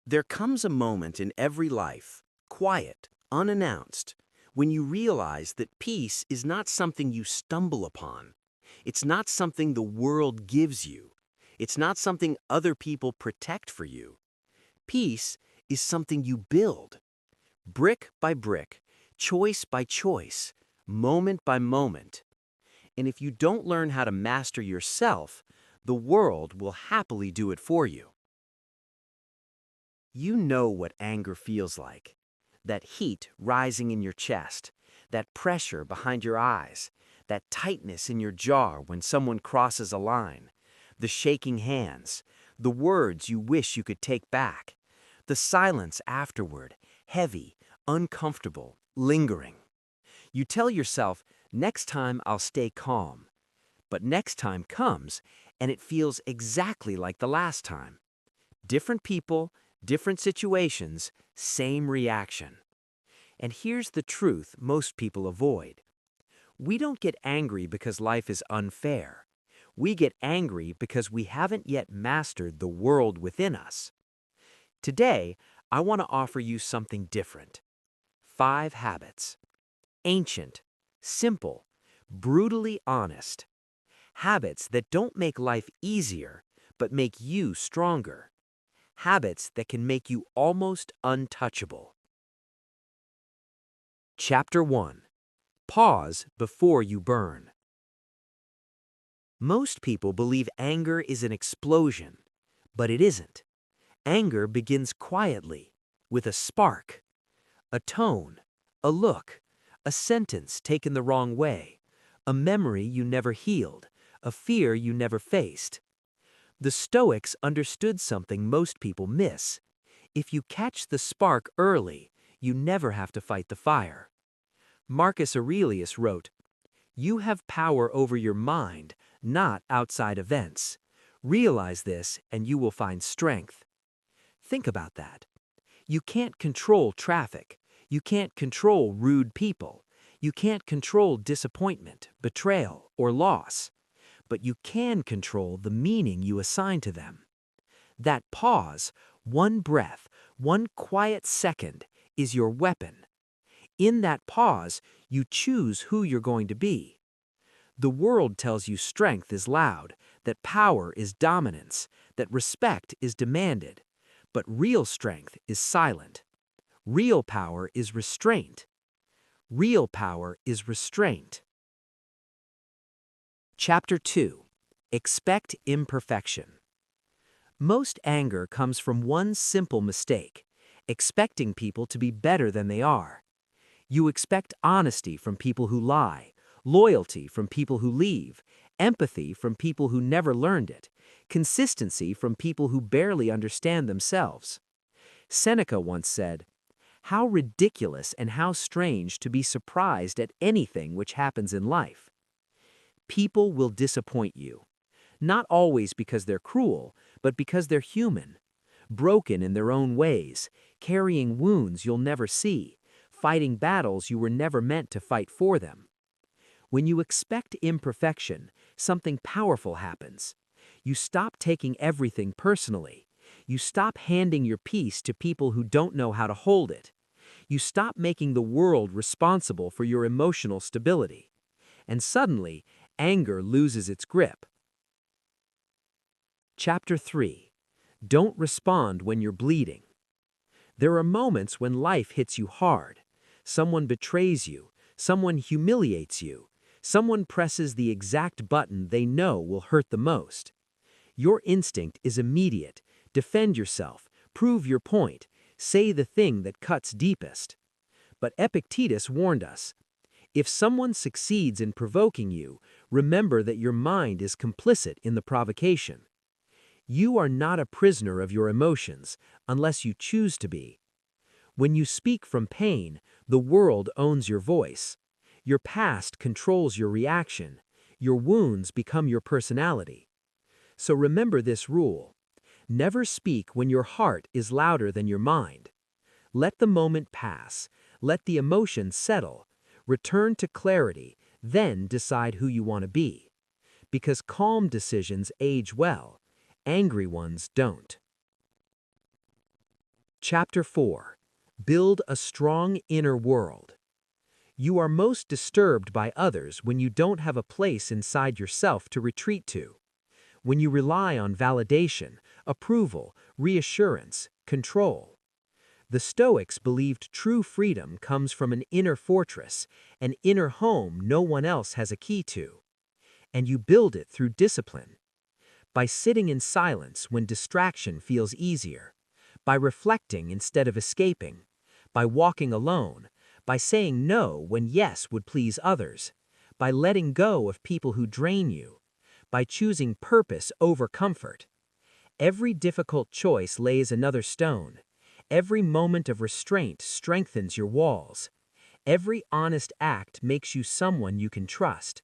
There comes a moment in every life, quiet, unannounced, when you realize that peace is not something you stumble upon. It's not something the world gives you. It's not something other people protect for you. Peace is something you build, brick by brick, choice by choice, moment by moment. And if you don't learn how to master yourself, the world will happily do it for you. You know what anger feels like. That heat rising in your chest, that pressure behind your eyes, that tightness in your jaw when someone crosses a line, the shaking hands, the words you wish you could take back, the silence afterward, heavy, uncomfortable, lingering. You tell yourself, next time I'll stay calm. But next time comes, and it feels exactly like the last time. Different people, different situations, same reaction. And here's the truth most people avoid. We don't get angry because life is unfair. We get angry because we haven't yet mastered the world within us. Today, I want to offer you something different. 5 habits. Ancient, simple, brutally honest. Habits that don't make life easier, but make you stronger. Habits that can make you almost untouchable. Chapter 1. Pause before you burn. Most people believe anger is an explosion, but it isn't. Anger begins quietly, with a spark, a tone, a look, a sentence taken the wrong way, a memory you never healed, a fear you never faced. The Stoics understood something most people miss. If you catch the spark early, you never have to fight the fire. Marcus Aurelius wrote, "You have power over your mind, not outside events. Realize this and you will find strength." Think about that. You can't control traffic. You can't control rude people. You can't control disappointment, betrayal, or loss. But you can control the meaning you assign to them. That pause, one breath, one quiet second, is your weapon. In that pause, you choose who you're going to be. The world tells you strength is loud, that power is dominance, that respect is demanded. But real strength is silent. Real power is restraint. Real power is restraint. Chapter 2. Expect imperfection. Most anger comes from one simple mistake, expecting people to be better than they are. You expect honesty from people who lie, loyalty from people who leave, empathy from people who never learned it, consistency from people who barely understand themselves. Seneca once said, "How ridiculous and how strange to be surprised at anything which happens in life." People will disappoint you, not always because they're cruel, but because they're human, broken in their own ways, carrying wounds you'll never see, fighting battles you were never meant to fight for them. When you expect imperfection, something powerful happens. You stop taking everything personally. You stop handing your peace to people who don't know how to hold it. You stop making the world responsible for your emotional stability. And suddenly, anger loses its grip. Chapter 3. Don't respond when you're bleeding. There are moments when life hits you hard. Someone betrays you. Someone humiliates you. Someone presses the exact button they know will hurt the most. Your instinct is immediate. Defend yourself. Prove your point. Say the thing that cuts deepest. But Epictetus warned us, if someone succeeds in provoking you, remember that your mind is complicit in the provocation. You are not a prisoner of your emotions, unless you choose to be. When you speak from pain, the world owns your voice. Your past controls your reaction. Your wounds become your personality. So remember this rule. Never speak when your heart is louder than your mind. Let the moment pass. Let the emotion settle. Return to clarity, then decide who you want to be. Because calm decisions age well. Angry ones don't. Chapter 4. Build a strong inner world. You are most disturbed by others when you don't have a place inside yourself to retreat to. When you rely on validation, approval, reassurance, control. The Stoics believed true freedom comes from an inner fortress, an inner home no one else has a key to. And you build it through discipline. By sitting in silence when distraction feels easier. By reflecting instead of escaping. By walking alone. By saying no when yes would please others. By letting go of people who drain you. By choosing purpose over comfort. Every difficult choice lays another stone. Every moment of restraint strengthens your walls. Every honest act makes you someone you can trust.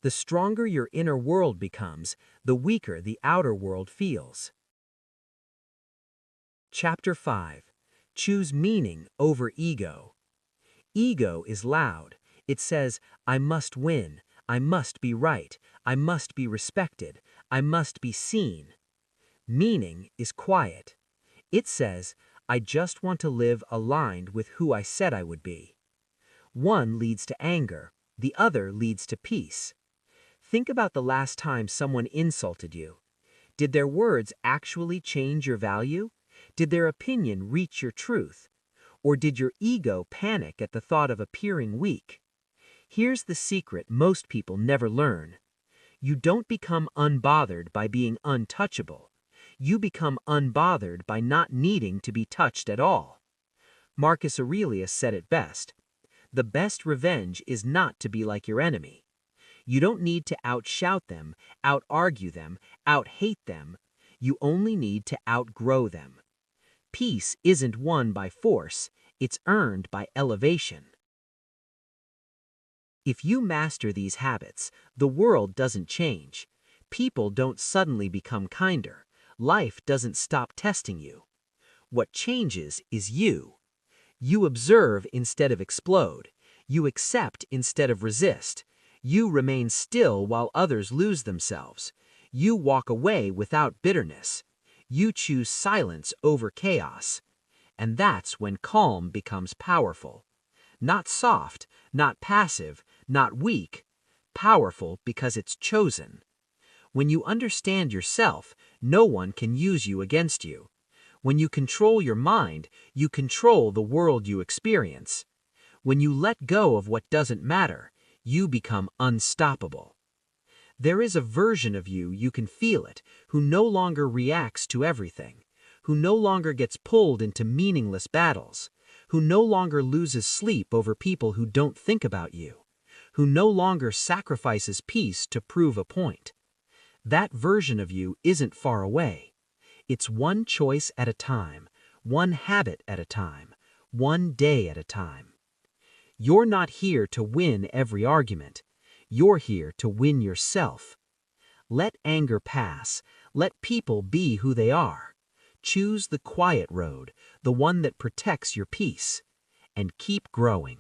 The stronger your inner world becomes, the weaker the outer world feels. Chapter 5. Choose meaning over ego. Ego is loud. It says, I must win, I must be right, I must be respected, I must be seen. Meaning is quiet. It says, I just want to live aligned with who I said I would be. One leads to anger, the other leads to peace. Think about the last time someone insulted you. Did their words actually change your value? Did their opinion reach your truth? Or did your ego panic at the thought of appearing weak? Here's the secret most people never learn. You don't become unbothered by being untouchable. You become unbothered by not needing to be touched at all. Marcus Aurelius said it best. The best revenge is not to be like your enemy. You don't need to outshout them, out-argue them, out-hate them. You only need to outgrow them. Peace isn't won by force, it's earned by elevation. If you master these habits, the world doesn't change. People don't suddenly become kinder. Life doesn't stop testing you. What changes is you. You observe instead of explode. You accept instead of resist. You remain still while others lose themselves. You walk away without bitterness. You choose silence over chaos. And that's when calm becomes powerful. Not soft, not passive, not weak. Powerful because it's chosen. When you understand yourself, no one can use you against you. When you control your mind, you control the world you experience. When you let go of what doesn't matter, you become unstoppable. There is a version of you can feel it, who no longer reacts to everything, who no longer gets pulled into meaningless battles, who no longer loses sleep over people who don't think about you, who no longer sacrifices peace to prove a point. That version of you isn't far away. It's one choice at a time, one habit at a time, one day at a time. You're not here to win every argument. You're here to win yourself. Let anger pass. Let people be who they are. Choose the quiet road, the one that protects your peace. And keep growing.